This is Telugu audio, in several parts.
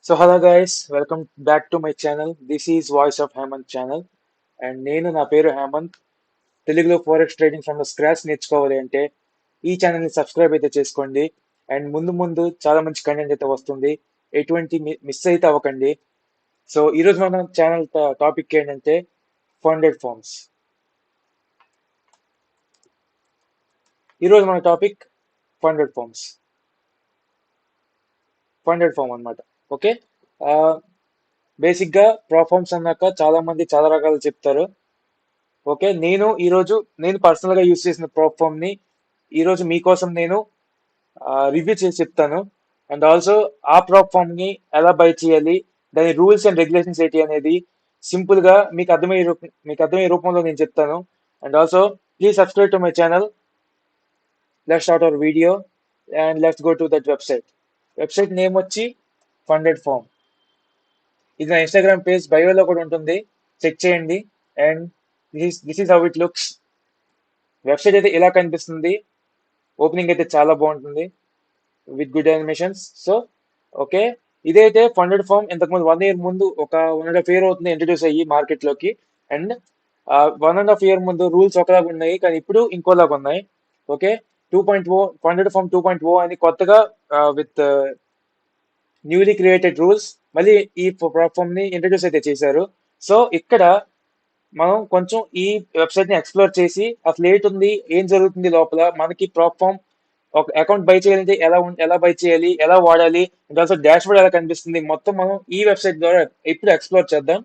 So hello guys, welcome back to my channel. This is Voice of Hemant channel and నేను నా పేరు హేమంత్. తెలుగులో forex trading from the scratch నేర్చుకోవాలి అంటే ఈ ఛానల్ ని సబ్స్క్రైబ్ అయితే చేసుకోండి. అండ్ ముందు ముందు చాలా మంచి కంటెంట్ అయితే వస్తుంది. ఎటువంటి మిస్ అయితే అవ్వకండి. సో ఈరోజు మన ఛానల్ టాపిక్ ఏంటంటే ఫండెడ్ ఫార్మ్స్. ఈరోజు మన టాపిక్ ఫండెడ్ ఫార్మ్స్, ఫండెడ్ ఫార్మ్ అన్నమాట. ఓకే, బేసిక్ గా ప్రాఫార్మ్స్ అన్నాక చాలా మంది చాలా రకాలు చెప్తారు. ఓకే, నేను పర్సనల్ గా యూస్ చేసిన ప్లాట్ఫామ్ ని ఈ రోజు మీకోసం నేను రివ్యూ చేసి చెప్తాను. అండ్ ఆల్సో ఆ ప్లాట్ఫామ్ ని ఎలా బై చేయాలి, దాని రూల్స్ అండ్ రెగ్యులేషన్స్ ఏంటి అనేది సింపుల్ గా మీకు అర్థమయ్యే రూపంలో నేను చెప్తాను. And also please subscribe to my channel. Let's start our video and let's go to that website. Website name వచ్చి ఫండెడ్ ఫార్మ్. ఇది నా ఇన్స్టాగ్రామ్ పేజ్ బయోలో కూడా ఉంటుంది, చెక్ చేయండి. And this is how it looks. Website అయితే ఇలా కనిపిస్తుంది. ఓపెనింగ్ అయితే చాలా బాగుంటుంది with good animations. So okay, ఇదైతే ఫండెడ్ ఫార్మ్. ఇంతకుముందు 1 year ముందు, ఒక 1.5 year అవుతుంది ఇంట్రడ్యూస్ అయ్యి మార్కెట్ లోకి. అండ్ 1.5 year ముందు రూల్స్ ఒకలాగా ఉన్నాయి, కానీ ఇప్పుడు ఇంకోలాగా ఉన్నాయి. ఓకే, 2.0 ఫండెడ్ ఫార్మ్ 2.0 అని కొత్తగా విత్ న్యూలీ క్రియేటెడ్ రూల్స్ మళ్ళీ ఈ ప్లాట్ఫామ్ ని ఇంట్రడ్యూస్ అయితే చేశారు. సో ఇక్కడ మనం కొంచెం ఈ వెబ్సైట్ ని ఎక్స్ప్లోర్ చేసి అసలు ఏంటుంది, ఏం జరుగుతుంది లోపల, మనకి ప్లాట్ఫామ్ ఒక అకౌంట్ బై చేయాలంటే ఎలా బై చేయాలి, ఎలా వాడాలి, అండ్ ఆల్సో డాష్ బోర్డ్ ఎలా కనిపిస్తుంది, మొత్తం మనం ఈ వెబ్సైట్ ద్వారా ఇప్పుడు ఎక్స్ప్లోర్ చేద్దాం.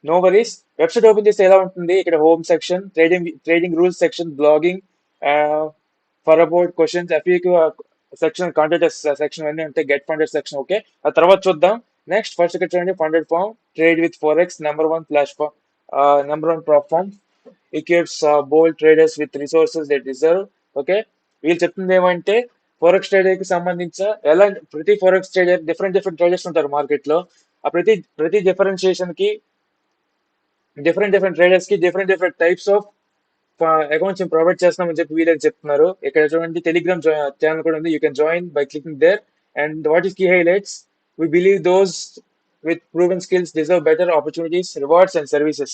No worries. వెబ్సైట్ ఓపెన్ చేస్తే ఎలా ఉంటుంది, ఇక్కడ home section, trading rules section, blogging, for about questions, FAQ section, contact section అన్ని ఉంటాయి, గెట్ ఫండెడ్ సెక్షన్. ఓకే, ఆ తర్వాత చూద్దాం. నెక్స్ట్ ఫస్ట్ ఇక్కడ చూడండి, funded firm, trade with forex, number 1 platform, number 1 platform, equips bold traders with resources they deserve. Okay, వీళ్ళు చెప్తుంది ఏమంటే ఫోరెక్స్ ట్రేడర్ కి సంబంధించిన ఎలా, ప్రతి forex trader different different traders ఉంటారు మార్కెట్ లో. ఆ ప్రతి డిఫరెన్షియేషన్ కి, డిఫరెంట్ ట్రేడర్స్ కి different types of accounts provide చేస్తామని చెప్పి వీళ్ళకి చెప్తున్నారు. ఇక్కడ చూడండి టెలిగ్రామ్ ఛానల్ కూడా ఉంది, you can join by clicking there. And what is key highlights, we believe those with proven skills deserve better opportunities, rewards, and services.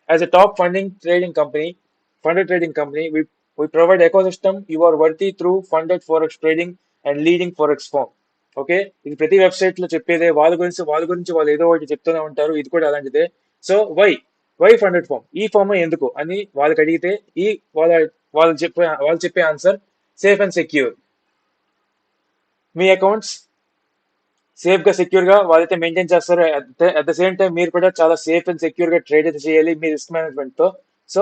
As a top funded trading company, we provide ecosystem you are worthy through funded forex trading and leading forex firm. Okay, ఇది ప్రతి వెబ్సైట్ లో చెప్పేదే. వాళ్ళ గురించి వాళ్ళు ఏదో ఒకటి చెప్తూనే ఉంటారు, ఇది కూడా అలాంటిదే. సో వై ఫండెడ్ ఫార్మ్, ఈ ఫార్మ్ ఎందుకు అని వాళ్ళకి అడిగితే ఈ వాళ్ళ వాళ్ళు చెప్పే answer safe and secure. Me accounts safe గా సెక్యూర్ గా వాళ్ళైతే మెయింటైన్ చేస్తారు. అట్ ద సేమ్ టైం మీరు కూడా చాలా సేఫ్ అండ్ సెక్యూర్ గా ట్రేడ్ అయితే చేయాలి మీ రిస్క్ మేనేజ్మెంట్ తో. సో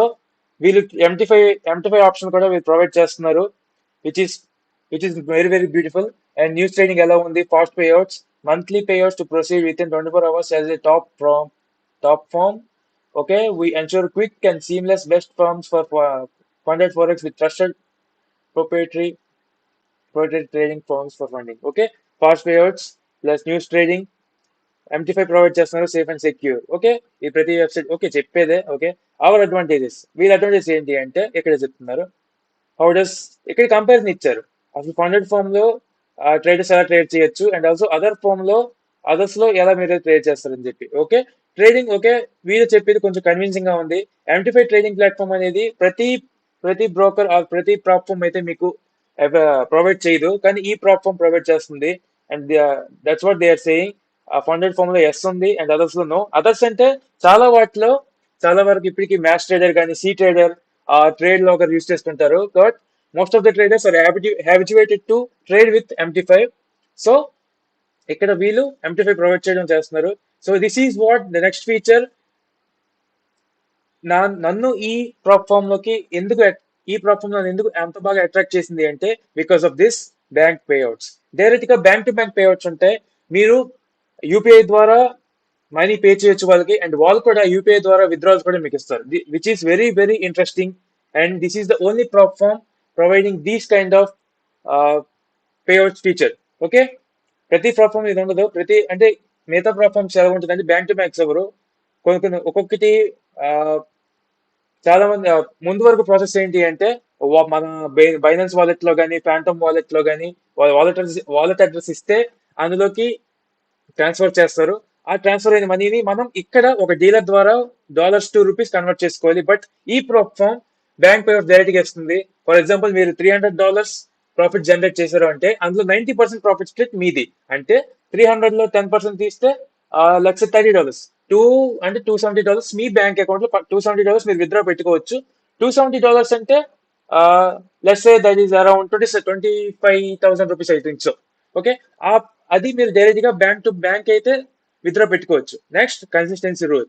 వీళ్ళు MT5 ఆప్షన్ కూడా వీళ్ళు ప్రొవైడ్ చేస్తున్నారు, which is very beautiful. And news trading ఎలా ఉంది, fast payouts, monthly payouts to proceed within 24 hours as a top firm. Okay, we ensure quick and seamless best firms for funded forex with trusted proprietary trading firms for funding. Okay, fast payouts plus news trading, MT5 provide చేస్తున్నారు, సేఫ్ అండ్ సెక్యూర్. ఓకే, ఈ ప్రతి వెబ్సైట్ ఓకే చెప్పేదే. ఓకే, అవర్ అడ్వాంటేజెస్, వీళ్ళ అడ్వాంటేజెస్ ఏంటి అంటే ఇక్కడ చెప్తున్నారు. హౌ డస్, ఇక్కడ కంపారిజన్ ఇచ్చారు. అసలు ఫండెడ్ ఫామ్ లో ట్రేడర్స్ ఎలా ట్రేడ్ చేయొచ్చు, అండ్ ఆల్సో అదర్స్ లో ఎలా మీరు ట్రేడ్ చేస్తారని చెప్పి. Okay, trading. ఓకే, వీళ్ళు చెప్పేది కొంచెం కన్విన్సింగ్ గా ఉంది. MT5 ట్రేడింగ్ ప్లాట్ఫామ్ అనేది ప్రతి బ్రోకర్ ఆర్ ప్రతి ప్లాట్ఫామ్ అయితే మీకు ప్రొవైడ్ చేయదు, కానీ ఈ ప్లాట్ఫామ్ ప్రొవైడ్ చేస్తుంది. And that's what they are saying. ఆ ఫండెడ్ ఫామ్ లో ఎస్ ఉంది అండ్ అదర్స్ లో నో. అదర్స్ అంటే చాలా వాటిలో, చాలా వరకు ఇప్పటికి మ్యాచ్ ట్రేడర్ కానీ సి ట్రేడర్ ఆ ట్రేడ్ లో ఒకరు యూస్ చేస్తుంటారు. But most of the traders are habituated to trade with MT5. So ఇక్కడ వీళ్ళు MT5 ప్రొవైడ్ చేయడం చేస్తున్నారు. So this is what the next feature. నన్ను ఈ ప్లాట్ఫామ్ లో ఎందుకు అంత బాగా అట్రాక్ట్ చేసింది అంటే because of this bank payouts. Direct గా బ్యాంక్ టు బ్యాంక్ పేఅవుట్స్ ఉంటాయి. మీరు యూపీఐ ద్వారా మనీ పే చేయొచ్చు వాళ్ళకి, అండ్ వాళ్ళు కూడా యూపీఐ ద్వారా విత్డ్రాల్స్ కూడా మీకు ఇస్తారు, which is very interesting. And this is the only platform providing these kind of payouts feature. Okay, ప్రతి ప్లాట్ఫామ్ ఇది ఉండదు. అంటే మిగతా ప్లాట్ఫామ్స్ ఎలా ఉంటుందంటే బ్యాంక్ టు బ్యాంక్స్ ఎవరు కొన్ని ఒక్కొక్కటి చాలా మంది ముందు వరకు ప్రాసెస్ ఏంటి అంటే మన బైనాన్స్ వాలెట్ లో కానీ, ఫ్యాంటమ్ వాలెట్ లో కానీ వాలెట్ అడ్రస్ ఇస్తే అందులోకి ట్రాన్స్ఫర్ చేస్తారు. ఆ ట్రాన్స్ఫర్ అయిన మనీని మనం ఇక్కడ ఒక డీలర్ ద్వారా $2 కన్వర్ట్ చేసుకోవాలి. బట్ ఈ ప్రాప్ఫామ్ బ్యాంక్ పే డైరెక్ట్ గా ఇస్తుంది. ఫర్ ఎగ్జాంపుల్ మీరు $300 ప్రాఫిట్ జనరేట్ చేశారు అంటే అందులో 90% ప్రాఫిట్ స్ప్లిట్ మీది. అంటే 300 లో 10% తీస్తే $130. అంటే $270 మీ బ్యాంక్ అకౌంట్ లో $270 మీరు విత్డ్రా పెట్టుకోవచ్చు. $270 అంటే let's say that is around 25,000 rupees I think so. Okay. ఆ అది మీరు డైరెక్ట్ గా బ్యాంక్ టు బ్యాంక్ అయితే విత్డ్రా పెట్టుకోవచ్చు. Next consistency rule.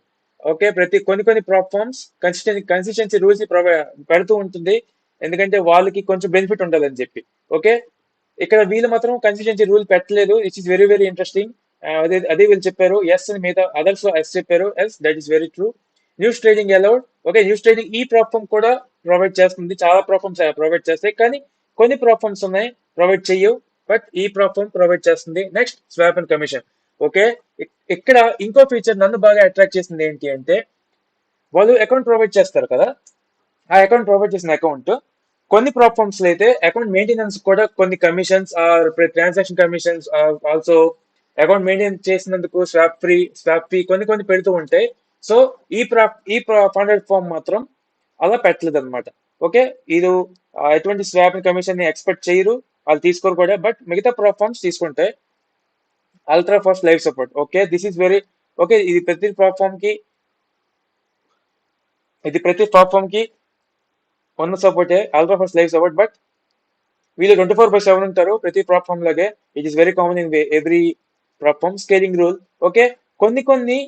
ఓకే. కొన్ని ప్లాట్ఫామ్స్ కన్సిస్టెన్సీ రూల్స్ పెడుతూ ఉంటుంది. ఎందుకంటే వాళ్ళకి కొంచెం బెనిఫిట్ ఉండాలని చెప్పి. ఓకే. ఇక్కడ వీళ్ళు మాత్రం కన్సిస్టెన్సీ రూల్ పెట్టలేదు. It is very very interesting. అదే వీళ్ళు చెప్పారు ఎస్ అని, మిగతా అదర్స్ ఎస్ చెప్పారు. Yes that is very true. News trading allowed. Okay. News trading ఈ ప్లాట్ఫామ్ కూడా ప్రొవైడ్ చేస్తుంది. చాలా ప్లాట్ఫామ్స్ ప్రొవైడ్ చేస్తాయి, కానీ కొన్ని ప్లాట్ఫామ్స్ ఉన్నాయి ప్రొవైడ్ చెయ్యవు. బట్ ఈ ప్లాట్ఫామ్ ప్రొవైడ్ చేస్తుంది. Next swap and commission. Okay. ఇక్కడ ఇంకో ఫీచర్ నన్ను బాగా అట్రాక్ట్ చేసింది ఏంటి అంటే వాళ్ళు అకౌంట్ ప్రొవైడ్ చేస్తారు కదా. ఆ అకౌంట్ ప్రొవైడ్ చేసిన అకౌంట్ కొన్ని ప్లాట్ఫామ్స్ లో అయితే అకౌంట్ మెయింటెనెన్స్ కూడా కొన్ని commissions or transaction commissions also account maintain చేసినందుకు స్వాప్ ఫీ కొన్ని కొన్ని పెడుతూ ఉంటాయి. సో ఈ ఫండెడ్ ఫామ్ మాత్రం అలా పెట్టలేదు అనమాట. ఓకే. ఇది ఎటువంటి స్వాప్ కమిషన్ ని ఎక్స్పెక్ట్ చేయరు, వాళ్ళు తీసుకోరు కూడా. బట్ మిగతా ప్లాట్ఫామ్స్ తీసుకుంటాయి. Ultra fast live support. Okay. This is very okay. ఇది ప్రతి ప్లాట్ఫామ్ కి ఉన్న సపోర్టే ultra fast live support. But వీళ్ళు 24/7 ఉంటారు ప్రతి ప్లాట్ఫామ్ లాగే. It is very common in every platform. Scaling rule. Okay. కొన్ని కొన్ని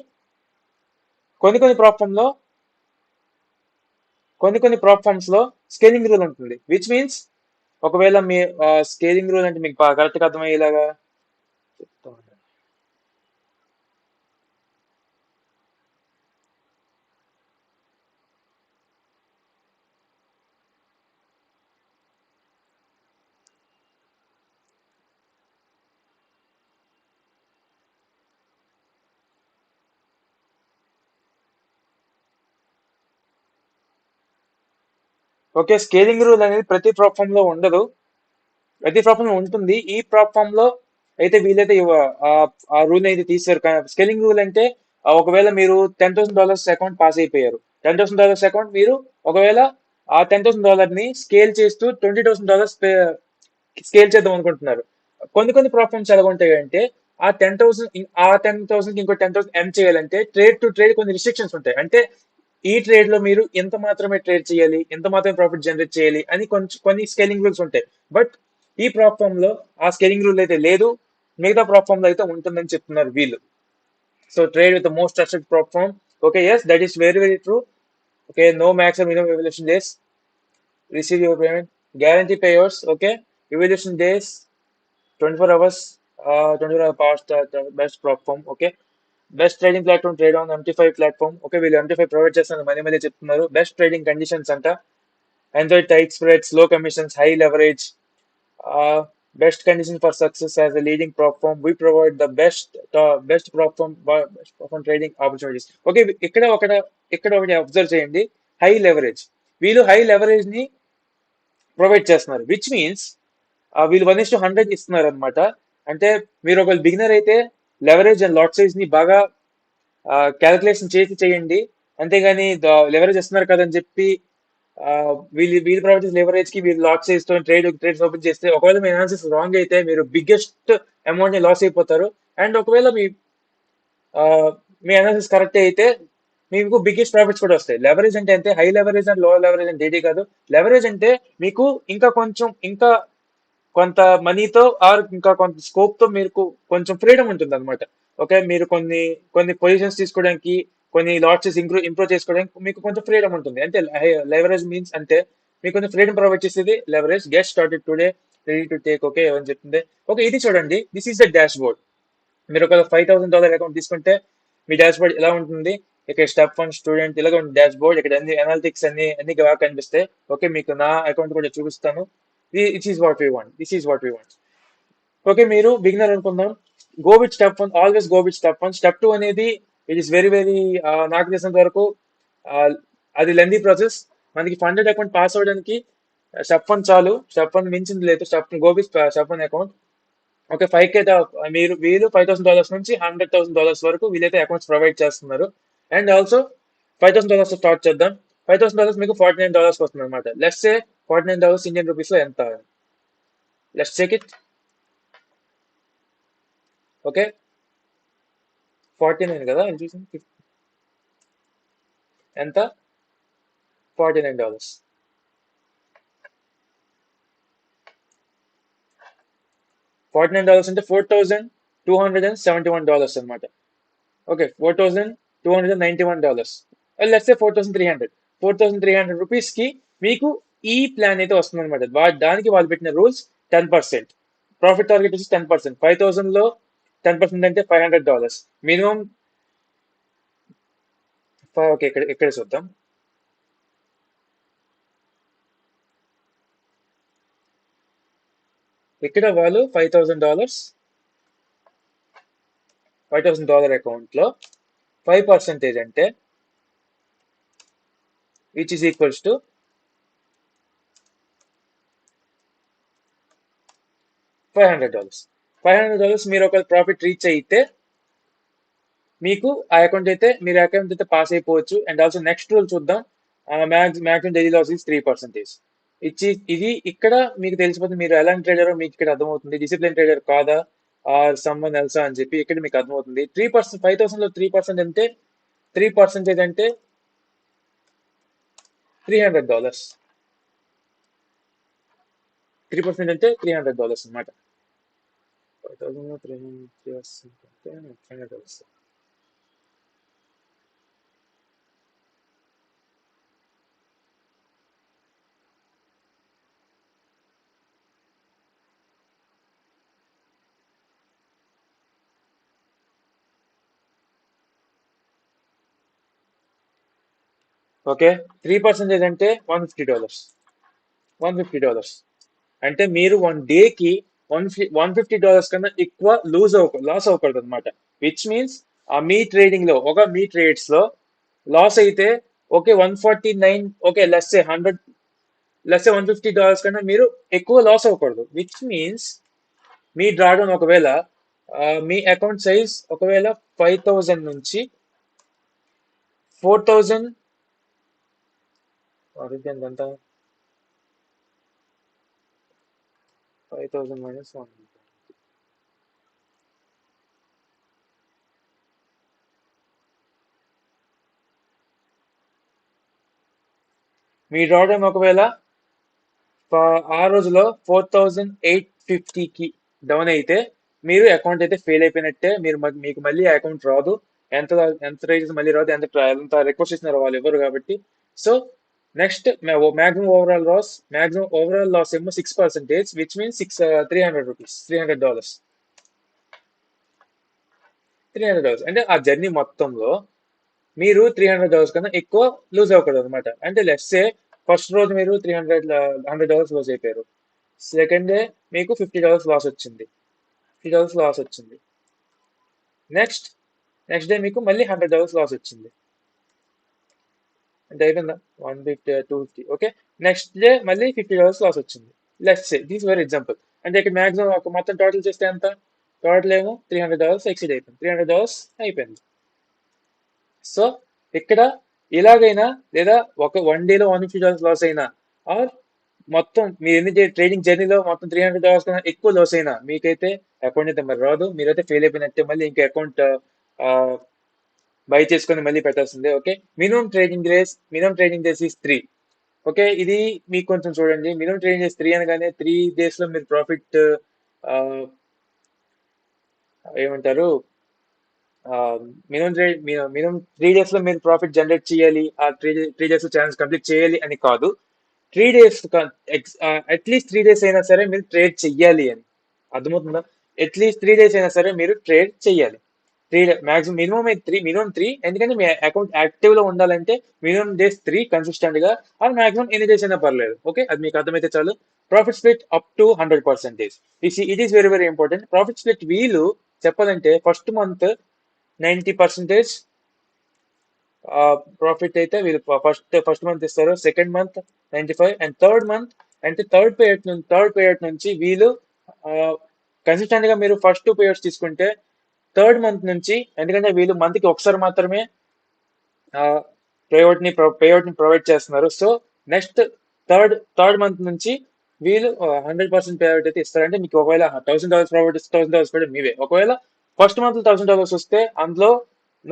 కొన్ని కొన్ని ప్లాట్ఫామ్ లో కొన్ని ప్లాట్ఫామ్స్ లో స్కేలింగ్ రూల్ ఉంటుంది. విచ్ మీన్స్ ఒకవేళ మీ స్కేలింగ్ రూల్ అంటే మీకు కరెక్ట్ గా అర్థమయ్యేలాగా చెప్తా ఉంటాను. ఓకే. స్కేలింగ్ రూల్ అనేది ప్రతి ప్లాట్ఫామ్ లో ఉండదు, ప్రతి ప్లాట్ఫామ్ లో ఉంటుంది. ఈ ప్లాట్ఫామ్ లో అయితే వీలైతే ఆ రూల్ అయితే తీసారు. స్కేలింగ్ రూల్ అంటే ఒకవేళ మీరు $10,000 అకౌంట్ పాస్ అయిపోయారు. $10,000 అకౌంట్ మీరు ఒకవేళ ఆ $10,000 ని స్కేల్ చేస్తూ $20,000 స్కేల్ చేద్దాం అనుకుంటున్నారు. కొన్ని ప్లాట్ఫామ్స్ ఎలా ఉంటాయి అంటే ఆ 10,000 ఇంకో 10,000 ఎం చేయాలంటే ట్రేడ్ టు ట్రేడ్ కొన్ని రిస్ట్రిక్షన్స్ ఉంటాయి. అంటే ఈ ట్రేడ్ లో మీరు ఎంత మాత్రమే ట్రేడ్ చేయాలి, ఎంత మాత్రమే ప్రాఫిట్ జనరేట్ చేయాలి అని కొంచెం కొన్ని స్కేలింగ్ రూల్స్ ఉంటాయి. బట్ ఈ ప్లాట్ఫామ్ లో ఆ స్కేలింగ్ రూల్ అయితే లేదు. మిగతా ప్లాట్ఫామ్ లో అయితే ఉంటుందని చెప్తున్నారు వీళ్ళు. So trade with the most trusted platform. Okay. Yes that is very very true. Okay. No max minimum evaluation days. Receive your payment. Guarantee payers. Okay. Evaluation days 24 hours. 24 hours the best platform. Okay. Best trading platform trade on MT5 platform. Okay. వీళ్ళు MT5 ప్రొవైడ్ చేస్తున్నారు, మనీ మళ్ళీ చెప్తున్నారు. బెస్ట్ ట్రేడింగ్ కండిషన్స్ అంట. Enjoy tight spreads, low commissions, high leverage. Best condition for success as a leading platform. We provide the best platform trading opportunities. Okay. ఇక్కడ ఒకటి అబ్జర్వ్ చేయండి. High leverage. వీళ్ళు హై లెవరేజ్ ని ప్రొవైడ్ చేస్తున్నారు. విచ్ మీన్స్ వీళ్ళు 1:100 ఇస్తున్నారు అనమాట. అంటే మీరు ఒక బిగినర్ అయితే లెవరేజ్ అండ్ లాట్ సైజ్ ని బాగా క్యాలిక్యులేషన్ చేసి చేయండి. అంతేగాని లెవరేజ్ ఇస్తున్నారు కదని చెప్పి వీళ్ళు ప్రొవైడ్ చేసే లెవరేజ్ కి మీరు లాట్ సైజ్ తో ట్రేడ్స్ ఓపెన్ చేస్తే ఒకవేళ మీ అనాలిసిస్ రాంగ్ అయితే మీరు బిగ్గెస్ట్ అమౌంట్ ని లాస్ అయిపోతారు. అండ్ ఒకవేళ ఆ, మీ అనాలిసిస్ కరెక్ట్ అయితే మీకు బిగ్గెస్ట్ ప్రాఫిట్స్ కూడా వస్తాయి. లెవరేజ్ అంటే అంతే. హై లెవరేజ్ అండ్ లో లెవరేజ్ అంటే ఏది కాదు. లెవరేజ్ అంటే మీకు ఇంకా కొంత మనీతో ఆర్ ఇంకా కొంత స్కోప్ తో మీకు కొంచెం ఫ్రీడమ్ ఉంటుంది అనమాట. ఓకే. మీరు కొన్ని కొన్ని పొజిషన్స్ తీసుకోవడానికి, కొన్ని లాట్సెస్ ఇంప్రూవ్ చేసుకోవడానికి మీకు కొంచెం ఫ్రీడమ్ ఉంటుంది. అంటే లెవరేజ్ మీన్స్ అంటే మీకు కొంచెం ఫ్రీడమ్ ప్రొవైడ్ చేసేది leverage. Get started today, ready to take. Okay. ఏమని చెప్తుంది. ఓకే. ఇది చూడండి. This is the dash board. మీరు ఒక $5,000 అకౌంట్ తీసుకుంటే మీ డాష్ బోర్డ్ ఎలా ఉంటుంది. ఇక్కడ స్టెప్ 1 స్టూడెంట్ ఇలాగ ఉంది డాష్ బోర్డ్. ఇక్కడ అన్ని అనాలిటిక్స్ అన్ని బాగా కనిపిస్తాయి. ఓకే. మీకు నా అకౌంట్ కూడా చూపిస్తాను. This is what we want. Okay. మీరు బిగినర్ అనుకుందాం. Go with step 1. Always go with step 1. Step 2 అనేది ఇట్ ఈస్ వెరీ వెరీ నాకు తెలిసినంత వరకు ఆ, అది లెందీ ప్రాసెస్. మనకి ఫండెడ్ అకౌంట్ పాస్ అవ్వడానికి స్టెప్ 1 చాలు. స్టెప్ 1 మించింది లేదు. Go with step 1 account. Okay, 5K వీళ్ళు $5,000 నుంచి $100,000 వరకు వీళ్ళైతే అకౌంట్స్ ప్రొవైడ్ చేస్తున్నారు. అండ్ ఆల్సో $5,000 స్టార్ట్ చేద్దాం. $5,000 మీకు $49 వస్తుంది అనమాట. లెట్స్ సే $49 ఇండియన్ రూపీస్ లో ఎంత? Let's check it. ఓకే, 49 కదా ఇది చూసింది. ఎంత? $49. $49 అంటే $4,271 అనమాట. ఓకే, $4,291. Let's say 4,300. 4,300 రూపీస్ కి మీకు ఈ ప్లాన్ అయితే వస్తుంది అనమాట. దానికి వాళ్ళు పెట్టిన రూల్స్ 10%. ప్రాఫిట్ టార్గెట్ వచ్చి 10%. 5,000 లో 10% అంటే $500 మినిమం. ఓకే, ఇక్కడ చూద్దాం. ఇక్కడ వాళ్ళు $5,000 అకౌంట్ లో 5% అంటే విచ్ ఈస్ ఈక్వల్స్ టు $500. $500 మీరు ఒక ప్రాఫిట్ రీచ్ అయితే మీకు ఆ అకౌంట్ అయితే పాస్ అయిపోవచ్చు. అండ్ ఆల్సో నెక్స్ట్ రూల్ చూద్దాం. Maximum daily loss is 3%. ఇది ఇక్కడ మీకు తెలిసిపోతుంది మీరు ఎలాంటి ట్రేడర్ మీకు ఇక్కడ అర్థమవుతుంది. డిసిప్లిన్ ట్రేడర్ కాదా ఆర్ సమ్వన్ ఎల్సా అని చెప్పి ఇక్కడ మీకు అర్థమవుతుంది. 3%, 5,000 లో 3% అంటే 3% అంటే $300. 3% అంటే $300 అనమాట. 5,000 లో 300 $300. ఓకే, 3% అంటే $150. $150 అంటే మీరు 1 డేకి $150 కన్నా ఎక్కువ లాస్ అవ్వకూడదు అనమాట. విచ్ మీన్స్ మీ ట్రేడ్స్ లో లాస్ అయితే ఓకే 149, ఓకే లెస్ $150 కన్నా మీరు ఎక్కువ లాస్ అవ్వకూడదు. విచ్ మీన్స్ మీ డ్రాడౌన్ ఒకవేళ మీ అకౌంట్ సైజ్ ఒకవేళ 5,000 నుంచి 4,000 ఎంత? 5,000 minus 1. మీ డ్రాడౌన్ ఒకవేళ ఆ రోజులో 4,850కి డౌన్ అయితే మీరు అకౌంట్ అయితే ఫెయిల్ అయిపోయినట్టే. మీకు మళ్ళీ అకౌంట్ రాదు. ఎంత ఎంత రైజెస్ మళ్ళీ రాదు. ఎంత రిక్వెస్ట్ చేసినారో వాళ్ళు ఎవరు కాబట్టి. So next maximum overall loss ఏమో 6%, విచ్ మీన్స్ $300. $300 అంటే ఆ జర్నీ మొత్తంలో మీరు $300 కన్నా ఎక్కువ లూజ్ అవ్వకూడదు అనమాట. అంటే లెట్స్ సే ఫస్ట్ రోజు మీరు $100 లూజ్ అయిపోయారు. సెకండ్ డే మీకు $50 లాస్ వచ్చింది. నెక్స్ట్ డే మీకు మళ్ళీ $100 లాస్ వచ్చింది. అంటే అయిపోయిందా? 150, 250. ఓకే, నెక్స్ట్ డే మళ్ళీ $50 లాస్ వచ్చింది. Let's say this very example. అంటే ఇక్కడ మాక్సిమం ఒక మొత్తం టోటల్ చేస్తే ఎంత? టోటల్ ఏమో $300 ఎక్సీడ్ అయిపోయింది. $300 అయిపోయింది. సో ఇక్కడ ఇలాగైనా లేదా ఒక 1 డేలో $150 లాస్ అయినా ఆర్ మొత్తం మీరు ఎన్ని ట్రేడింగ్ జర్నీలో మొత్తం $300 కన్నా ఎక్కువ లాస్ అయినా మీకైతే అకౌంట్ అయితే మరి రాదు. మీరైతే ఫెయిల్ అయిపోయినట్టే. మళ్ళీ ఇంకా అకౌంట్ బై చేసుకొని మళ్ళీ పెట్టాల్సిందే. Okay, minimum trading days is 3. Okay, ఇది మీకు కొంచెం చూడండి. మినిమం ట్రేడింగ్ డేస్ 3 అనగానే 3 days లో మీరు ప్రాఫిట్ ఏమంటారు మినిమం 3 days లో మీరు ప్రాఫిట్ జనరేట్ చేయాలి. ఆ 3 days లో ఛాలెంజ్ కంప్లీట్ చేయాలి అని కాదు. 3 days అట్లీస్ట్ 3 days అయినా సరే మీరు ట్రేడ్ చెయ్యాలి అని అర్థమవుతుందా? అట్లీస్ట్ 3 days అయినా సరే మీరు ట్రేడ్ చెయ్యాలి. మాక్సిమం మినిమం త్రీ ఎందుకంటే మీ అకౌంట్ యాక్టివ్ లో ఉండాలంటే మినిమం డేస్ 3 కన్సిస్టెంట్ గా ఆర్ మాక్సిమం ఎన్ని డేస్ అయినా పర్లేదు. ఓకే, అది మీకు అర్థమైతే చాలు. Profit split up to 100%. It is very very important. Profit split వీలు చెప్పాలంటే ఫస్ట్ మంత్ 90% ప్రాఫిట్ అయితే వీళ్ళు ఫస్ట్ మంత్ ఇస్తారు. Second month 95, and third month అంటే థర్డ్ పేరియడ్ నుంచి వీళ్ళు కన్సిస్టెంట్ గా మీరు ఫస్ట్ 2 పేయర్స్ తీసుకుంటే థర్డ్ మంత్ నుంచి, ఎందుకంటే వీళ్ళు మంత్ కి ఒకసారి మాత్రమే పేఅవుట్ ని ప్రొవైడ్ చేస్తున్నారు. సో నెక్స్ట్ థర్డ్ మంత్ నుంచి వీళ్ళు 100% పేఅవుట్ అయితే ఇస్తారంటే మీకు ఒకవేళ $1000 ప్రొవైడ్ ఇస్తే $1000 కూడా మీవే. ఒకవేళ ఫస్ట్ మంత్ $1000 వస్తే అందులో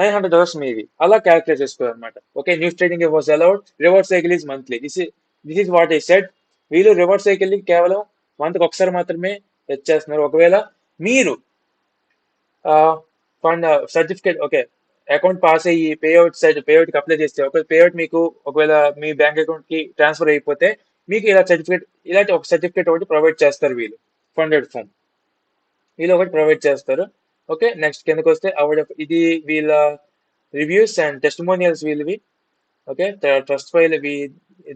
$900 మీవి. అలా క్యాలిక్యులేట్ చేసుకోవాలి అనమాట. Okay, news trading was allowed, reverse cycle is monthly. This is what I said. వీళ్ళు రివర్స్ సైకిల్ ని కేవలం మంత్ కి ఒకసారి మాత్రమే ఇచ్చేస్తున్నారు. ఒకవేళ మీరు fund certificate, okay, account pass అయ్యి పేఅవుట్ కి అప్లై చేస్తే, ఒక పేఅవుట్ మీకు ఒకవేళ మీ బ్యాంక్ అకౌంట్ కి ట్రాన్స్ఫర్ అయిపోతే మీకు ఇలాంటి ఒక సర్టిఫికేట్ ఒకటి ప్రొవైడ్ చేస్తారు వీళ్ళు. ఫండెడ్ ఫామ్ వీళ్ళు ఒకటి ప్రొవైడ్ చేస్తారు. ఓకే, నెక్స్ట్ కిందకి వస్తే ఇది వీళ్ళ రివ్యూస్ అండ్ టెస్టిమోనియల్స్ వీళ్ళవి. Okay, Trustpilot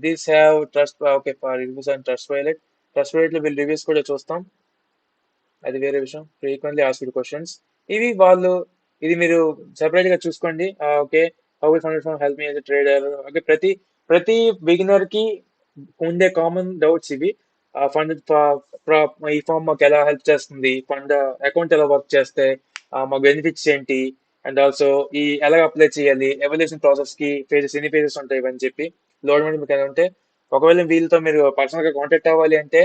these have trust, okay, for reviews and Trustpilot లో వీళ్ళ రివ్యూస్ కూడా చూస్తాం. అది వేరే విషయం. ఫ్రీక్వెంట్లీ ఆస్క్డ్ క్వశ్చన్స్ ఇవి వాళ్ళు, ఇది మీరు సెపరేట్ గా చూసుకోండి. Okay, how will fund from help me as a trader. Okay, ప్రతి బిగినర్ కి ఉండే కామన్ డౌట్స్ ఇవి. ఫండ్ ఈ ఫామ్ మాకు ఎలా హెల్ప్ చేస్తుంది, ఫండ్ అకౌంట్ ఎలా వర్క్ చేస్తే మా బెనిఫిట్స్ ఏంటి, అండ్ ఆల్సో ఈ ఎలా అప్లై చేయాలి, ఎవల్యూషన్ ప్రాసెస్ కి ఎన్ని ఫేజెస్ ఉంటాయి ఇవని చెప్పి లోడ్ మీద మీకు ఎలా ఉంటే, ఒకవేళ వీళ్ళతో మీరు పర్సనల్ గా కాంటాక్ట్ అవ్వాలి అంటే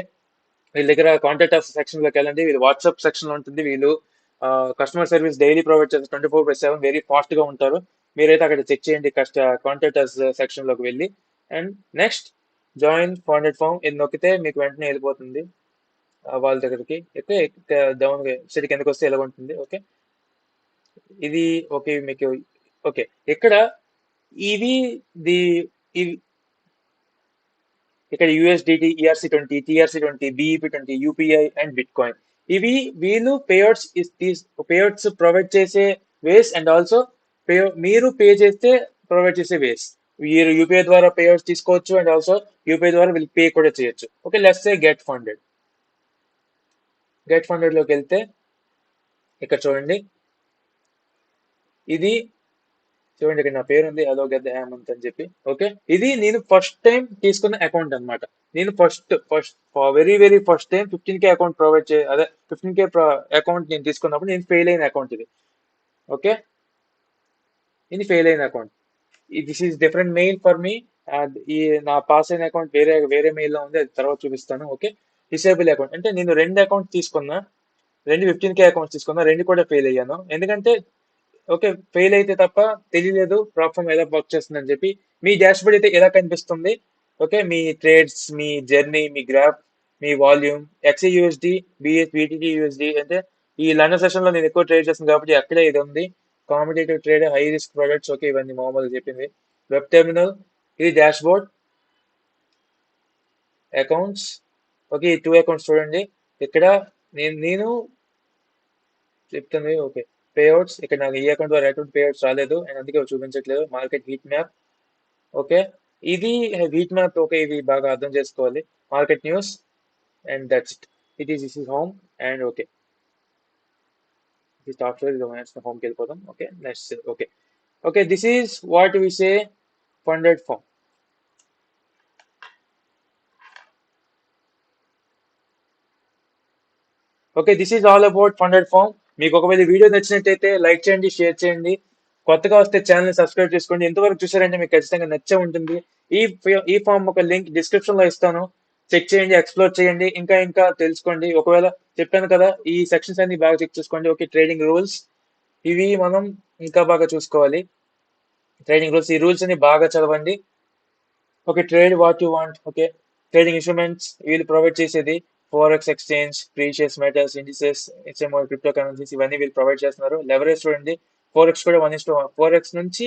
వీళ్ళ దగ్గర కాంటాక్ట్ అస్ సెక్షన్ లోకి వెళ్ళండి. వీళ్ళు వాట్సాప్ సెక్షన్ లో ఉంటుంది. వీళ్ళు కస్టమర్ సర్వీస్ డైలీ ప్రొవైడ్ చేస్తారు, 24/7, వెరీ ఫాస్ట్ గా ఉంటారు. మీరైతే అక్కడ చెక్ చేయండి కాంటాక్ట్ అస్ సెక్షన్ లోకి వెళ్ళి. And next join founded firm ఇది నొక్కితే మీకు వెంటనే వెళ్ళిపోతుంది వాళ్ళ దగ్గరికి. అయితే డౌన్ సైడ్ కిందకి వస్తే ఎలా ఉంటుంది. ఓకే, ఇది ఓకే మీకు. ఓకే, ఇక్కడ ఇవి ది ఇవి ఇక్కడ USDT, ERC20, TRC20, BEP20, UPI and bit coin. ఇవి వీళ్ళు పేఅవుట్స్ ప్రొవైడ్ చేసే వేస్, అండ్ ఆల్సో మీరు పే చేస్తే ప్రొవైడ్ చేసే వేస్. మీరు యూపీఐ ద్వారా పేఅవుట్స్ తీసుకోవచ్చు, అండ్ ఆల్సో యూపీఐ ద్వారా వీళ్ళు పే కూడా చేయొచ్చు. Okay, let's say get funded లోకి వెళ్తే ఇక్కడ చూడండి. ఇది చూడండి, ఇక్కడ నా పేరు ఉంది, అదో గద్ద హేమంత్ అని చెప్పి. ఓకే, ఇది నేను ఫస్ట్ టైం తీసుకున్న అకౌంట్ అన్నమాట. నేను first very very first time 15K account అదే 15K అకౌంట్ నేను తీసుకున్నప్పుడు నేను ఫెయిల్ అయిన అకౌంట్ ఇది. ఓకే, ఇది ఫెయిల్ అయిన account. This is different mail for me. ఈ నా పాస్ అయిన అకౌంట్ వేరే వేరే మెయిల్ లో ఉంది, అది తర్వాత చూపిస్తాను. ఓకే, డిసేబుల్ అకౌంట్ అంటే నేను రెండు అకౌంట్ తీసుకున్నా, రెండు 15K అకౌంట్స్ తీసుకున్నా, రెండు కూడా ఫెయిల్ అయ్యాను. ఎందుకంటే ఓకే, ఫెయిల్ అయితే తప్ప తెలియలేదు ప్లాట్ఫామ్ ఎలా వర్క్ చేస్తుందని చెప్పి. మీ డాష్బోర్డ్ అయితే ఎలా కనిపిస్తుంది. ఓకే, మీ ట్రేడ్స్, మీ జర్నీ, మీ గ్రాఫ్, మీ వాల్యూమ్, XAUSD, BTT USD. అంటే ఈ లండన్ సెషన్ లో నేను ఎక్కువ ట్రేడ్ చేస్తాను కాబట్టి అక్కడే ఇది ఉంది. Competitive trade, high risk products. Okay, ఇవన్నీ మామూలుగా చెప్పింది. వెబ్ టెర్మినల్, ఇది డాష్బోర్డ్, అకౌంట్స్. ఓకే, ఈ 2 అకౌంట్స్ చూడండి. ఇక్కడ నేను చెప్తుంది. ఓకే, పేఅవుట్స్, ఇక్కడ నాకు ఈ అకౌంట్ ద్వారా అకౌంట్ పేఅవుట్స్ రాలేదు అండ్ అందుకే చూపించట్లేదు. Market heat map. ఓకే, ఇది హీట్ మ్యాప్. ఓకే, ఇది బాగా అర్థం చేసుకోవాలి. Market news and that's it. This is home. And okay, ఇది సాఫ్ట్వేర్ హోమ్కి వెళ్ళిపోతాం. Okay, next. Okay, okay, this is what we say funded firm. Okay, this is all about funded firm. మీకు ఒకవేళ వీడియో నచ్చినట్టయితే లైక్ చేయండి, షేర్ చేయండి. కొత్తగా వస్తే ఛానల్ సబ్స్క్రైబ్ చేసుకోండి. ఎంతవరకు చూసారంటే మీకు ఖచ్చితంగా నచ్చే ఉంటుంది. ఈ ఈ ఫామ్ ఒక లింక్ డిస్క్రిప్షన్ లో ఇస్తాను. చెక్ చేయండి, ఎక్స్ప్లోర్ చేయండి, ఇంకా ఇంకా తెలుసుకోండి. ఒకవేళ చెప్పాను కదా, ఈ సెక్షన్స్ అన్ని బాగా చెక్ చేసుకోండి. ఓకే, ట్రేడింగ్ రూల్స్ ఇవి మనం ఇంకా బాగా చూసుకోవాలి. ట్రేడింగ్ రూల్స్, ఈ రూల్స్ అన్ని బాగా చదవండి. Okay, trade what you want. Okay, trading instruments వీళ్ళు ప్రొవైడ్ చేసేది forex exchange, precious metals, indices, HMO, crypto currencies ఇవన్నీ వీళ్ళు ప్రొవైడ్ చేస్తున్నారు. లెవరేజ్ చూడండి, ఫోరెక్స్ కూడా 1:1, ఫోరెక్స్ నుంచి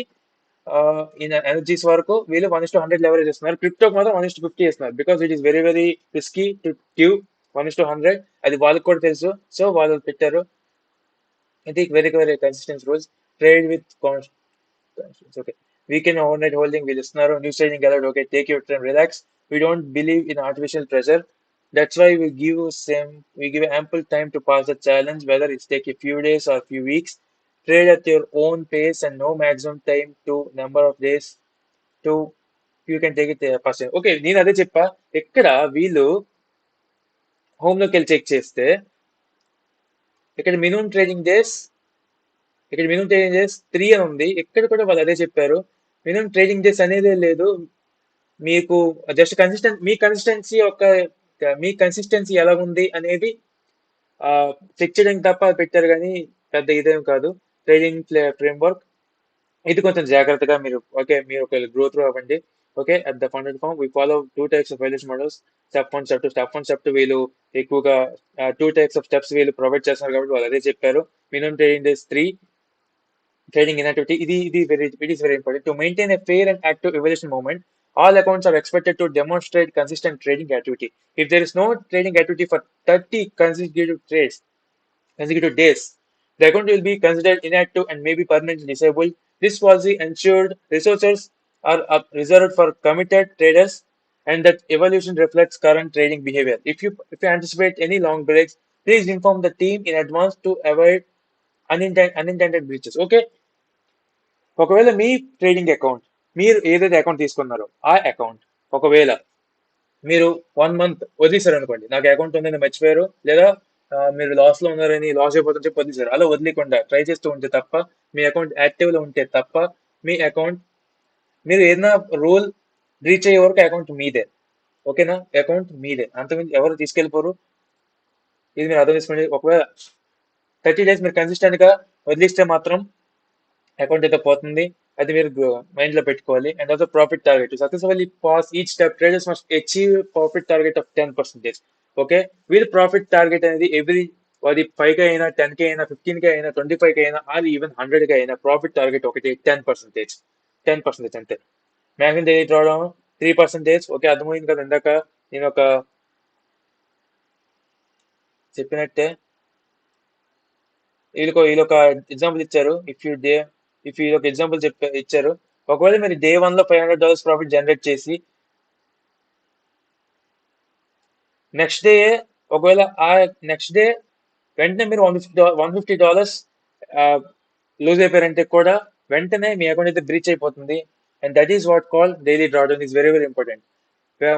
ఎనర్జీస్ వరకు వీళ్ళు 1:100 లెవరేజ్ ఇస్తున్నారు. క్రిప్టోకి మాత్రం 1:50 ఇస్తున్నారు. Because it is very very risky to give 1:100. అది వాళ్ళకి కూడా తెలుసు, సో వాళ్ళు పెట్టారు. ఇది very very consistence rules. Trade with okay. Weekend overnight holding with Snarrow, new trading gallery. Okay, take your time, relax. We don't believe in artificial pressure. That's why we give ample time to pass the challenge, whether it's take a few days or a few weeks. Trade at your own pace and no maximum time to number of days to you can take it person. Okay, నేను అదే చెప్పా. ఇక్కడ వీళ్ళు హోమ్ లోకి వెళ్ళి చెక్ చేస్తే ఇక్కడ మినిమం ట్రేడింగ్ డేస్ ఇక్కడ మినిమం ట్రేడింగ్ డేస్ 3 అని ఉంది. ఇక్కడ కూడా వాళ్ళు అదే చెప్పారు. మినిమం ట్రేడింగ్ డేస్ అనేదే లేదు. మీకు జస్ట్ మీ కన్సిస్టెన్సీ ఎలా ఉంది అనేది చెక్ చేయడానికి తప్ప పెట్టారు, కానీ పెద్ద ఇదేం కాదు ట్రేడింగ్ ఫ్రేమ్వర్క్. ఇది కొంచెం జాగ్రత్తగా మీరు ఒక గ్రోత్ అవ్వండి. Okay, at the funded firm we follow 2 types of valuation models. Step 1, step 2 వీళ్ళు ఎక్కువగా 2 types ఆఫ్ స్టెప్స్ వీళ్ళు ప్రొవైడ్ చేస్తున్నారు కాబట్టి వాళ్ళు అదే చెప్పారు. Minimum trading days 3, trading inactivity. It is very important to maintain a fair and active evaluation movement. All accounts are expected to demonstrate consistent trading activity. If there is no trading activity for 30 consecutive days, the account will be considered inactive and may be permanently disabled. This policy ensured resources are reserved for committed traders and that evaluation reflects current trading behavior. If you anticipate any long breaks, please inform the team in advance to avoid unintended breaches. Okay, ఒకవేళ మీ ట్రేడింగ్ అకౌంట్, మీరు ఏదైతే అకౌంట్ తీసుకున్నారో ఆ అకౌంట్ ఒకవేళ మీరు 1 month వదిలేశారు అనుకోండి, నాకు అకౌంట్ ఉందని మర్చిపోయారు, లేదా మీరు లాస్ లో ఉన్నారని, లాస్ అయిపోతుందని చెప్పి వదిలేశారు. అలా వదిలేకుండా ట్రై చేస్తూ ఉంటే తప్ప, మీ అకౌంట్ యాక్టివ్ లో ఉంటే తప్ప, మీ అకౌంట్ మీరు ఏదైనా రూల్ బ్రీచ్ అయ్యే వరకు అకౌంట్ మీదే. ఓకేనా, అకౌంట్ మీదే, అంతకుమించి ఎవరు తీసుకెళ్ళిపోరు. ఇది మీరు అర్థం చేసుకోండి. ఒకవేళ 30 days మీరు కన్సిస్టెంట్ గా వదిలిస్తే మాత్రం అకౌంట్ అయితే పోతుంది. అది మీరు మైండ్ లో పెట్టుకోవాలి. And also profit target successfully pass each step traders must achieve profit target of 10%. Okay, వీళ్ళ ప్రాఫిట్ టార్గెట్ అనేది అది 5K అయినా, 10K అయినా, 15K అయినా, 25K అయినా, అది ఈవెన్ 100K అయినా ప్రాఫిట్ టార్గెట్ ఒకటి 10%. అంతే. మ్యాక్సిమం డైలీ రావడం 3%. ఓకే, అర్థమైంది కదా. ఇందాక నేను ఒక చెప్పినట్టే వీళ్ళొక ఎగ్జాంపుల్ ఇచ్చారు. ఒక ఎగ్జాంపుల్ ఇచ్చారు. ఒకవేళ మీరు day 1 లో $500 ప్రాఫిట్ జనరేట్ చేసి, నెక్స్ట్ డే ఒకవేళ ఆ నెక్స్ట్ డే వెంటనే మీరు $150 లూజ్ అయిపోయారంటే కూడా వెంటనే మీ అకౌంట్ అయితే బ్రీచ్ అయిపోతుంది. And that is what call daily drawdown is very very important.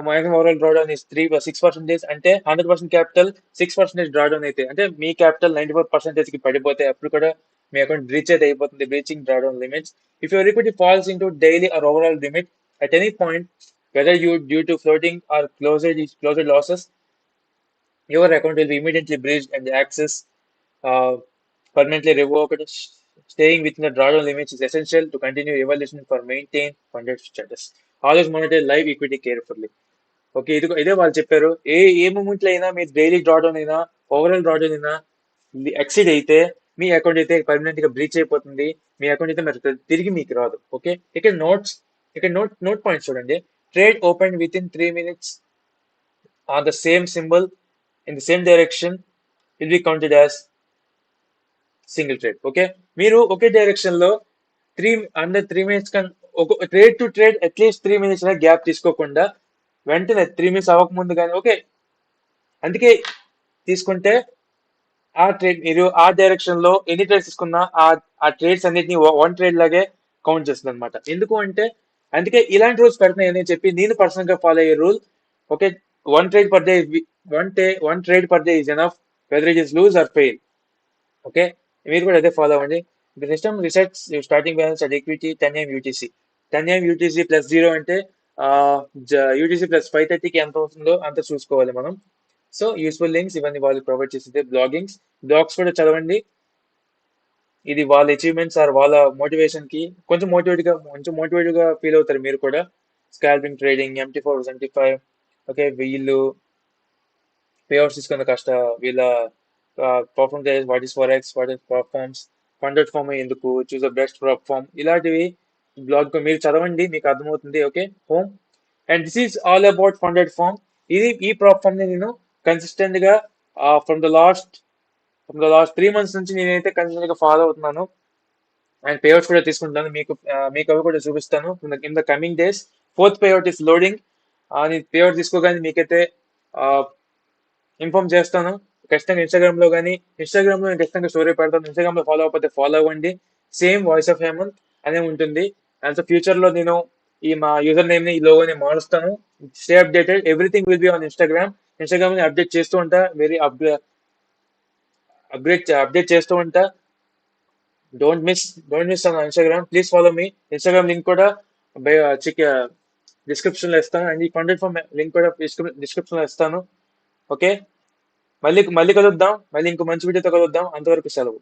Maximum overall drawdown is 6%. అంటే 100% క్యాపిటల్ 6% డ్రాడౌన్ అయితే, అంటే మీ క్యాపిటల్ 94% కి పడిపోతే అప్పుడు కూడా మీ అకౌంట్ బ్రీచ్ అయితే అయిపోతుంది. Breaching drawdown limits. If your equity falls into daily or overall limit at any point, whether due to floating or closed losses, your account will be immediately breached and the access uh, permanently revoked. Staying within the drawdown limits is essential to continue evaluation for maintain funded status. Always monitor live equity carefully. Okay, ఇదే వాళ్ళు చెప్పారు. ఏ మూమెంట్ లో అయినా మీరు డైలీ డ్రాడౌన్ అయినా, ఓవరాల్ డ్రాడౌన్ అయినా ఎక్సీడ్ అయితే మీ అకౌంట్ అయితే పర్మనెంట్ గా బ్రీచ్ అయిపోతుంది. మీ అకౌంట్ అయితే మరి తిరిగి మీకు రాదు. ఓకే, ఇక్కడ నోట్ పాయింట్స్ చూడండి. Trade open with in 3 minutes on the same symbol in the same direction will be counted as single trade. Okay, మీరు ఒకే డైరెక్షన్ లో 3 minutes ఒక trade to trade at least 3 minutes gap తీసుకోకుండా వెంటనే 3 minutes అవ్వకముందు కానీ, ఓకే, అందుకే తీసుకుంటే మీరు ఆ డైరెక్షన్ లో ఎన్ని ట్రేడ్స్ తీసుకున్నా ఆ ట్రేడ్స్ అన్నిటిని 1 trade లాగే కౌంట్ చేస్తుంది అనమాట. ఎందుకు అంటే అందుకే ఇలాంటి రూల్స్ పెడుతున్నాయి అని చెప్పి నేను పర్సనల్ గా ఫాలో అయ్యే rule. Okay, 1 trade per day, 1 trade per day is enough whether it is lose or fail. Okay, మీరు కూడా అదే ఫాలో అవ్వండి. The system resets starting balance at equity 10 AM UTC. 10 AM UTC plus 0 అంటే యూటీసీ ప్లస్ 5:30కి ఎంత అవుతుందో అంత చూసుకోవాలి మనం. సో యూస్ఫుల్ లింక్స్ ఇవన్నీ వాళ్ళు ప్రొవైడ్ చేసేది. బ్లాగ్స్ కూడా చదవండి. ఇది వాళ్ళ అచీవ్మెంట్స్ ఆర్ వాళ్ళ మోటివేషన్ కి కొంచెం మోటివేట్ గా ఫీల్ అవుతారు మీరు కూడా. Scalping trading, MT4 75. ఓకే, వీళ్ళు పేఅవుట్స్ తీసుకున్న కష్ట వీళ్ళ prop firm what is forex, what is prop firms, funded firm ఎందుకు, చూస్ ద బెస్ట్ పర్ఫార్మ్, ఇలాంటివి బ్లాగ్ మీరు చదవండి, మీకు అర్థమవుతుంది. Okay, home. And this is all about funded firm. ఈ ప్లాట్ఫామ్ ని నేను కన్సిస్టెంట్ గా ఫ్రమ్ ద లాస్ట్ 3 months నుంచి నేనైతే కన్సిస్టెంట్ గా ఫాలో అవుతున్నాను. అండ్ పేఅవుట్స్ కూడా తీసుకుంటాను. మీకు అవి కూడా చూపిస్తాను in the coming days. 4th payout is loading. నేను పేఅవుట్ తీసుకోగానే మీకైతే ఇన్ఫార్మ్ చేస్తాను. ఖచ్చితంగా ఇన్స్టాగ్రామ్ లో నేను ఖచ్చితంగా స్టోరీ పెడతాను. ఇన్స్టాగ్రామ్ లో ఫాలో అవ్వకపోతే ఫాలో అవ్వండి. సేమ్ వాయిస్ ఆఫ్ హేమంత్ అనే ఉంటుంది. అండ్ ఫ్యూచర్ లో నేను మా యూజర్ నేమ్ ని, ఈ లోగోని మారుస్తాను. Stay updated, everything will be on Instagram. ని అప్డేట్ చేస్తూ ఉంటా. అప్డేట్ చేస్తూ ఉంటా. Don't miss on Instagram. Please follow me. Instagram link కూడా డిస్క్రిప్షన్ లో ఇస్తాను, అండ్ ఈ కాంటాక్ట్ ఫామ్ లింక్ కూడా డిస్క్రిప్షన్ లో ఇస్తాను. ఓకే, మళ్ళీ మళ్ళీ కలుద్దాం. మళ్ళీ ఇంకో మంచి వీడియోతో కలుద్దాం. అంతవరకు సెలవు.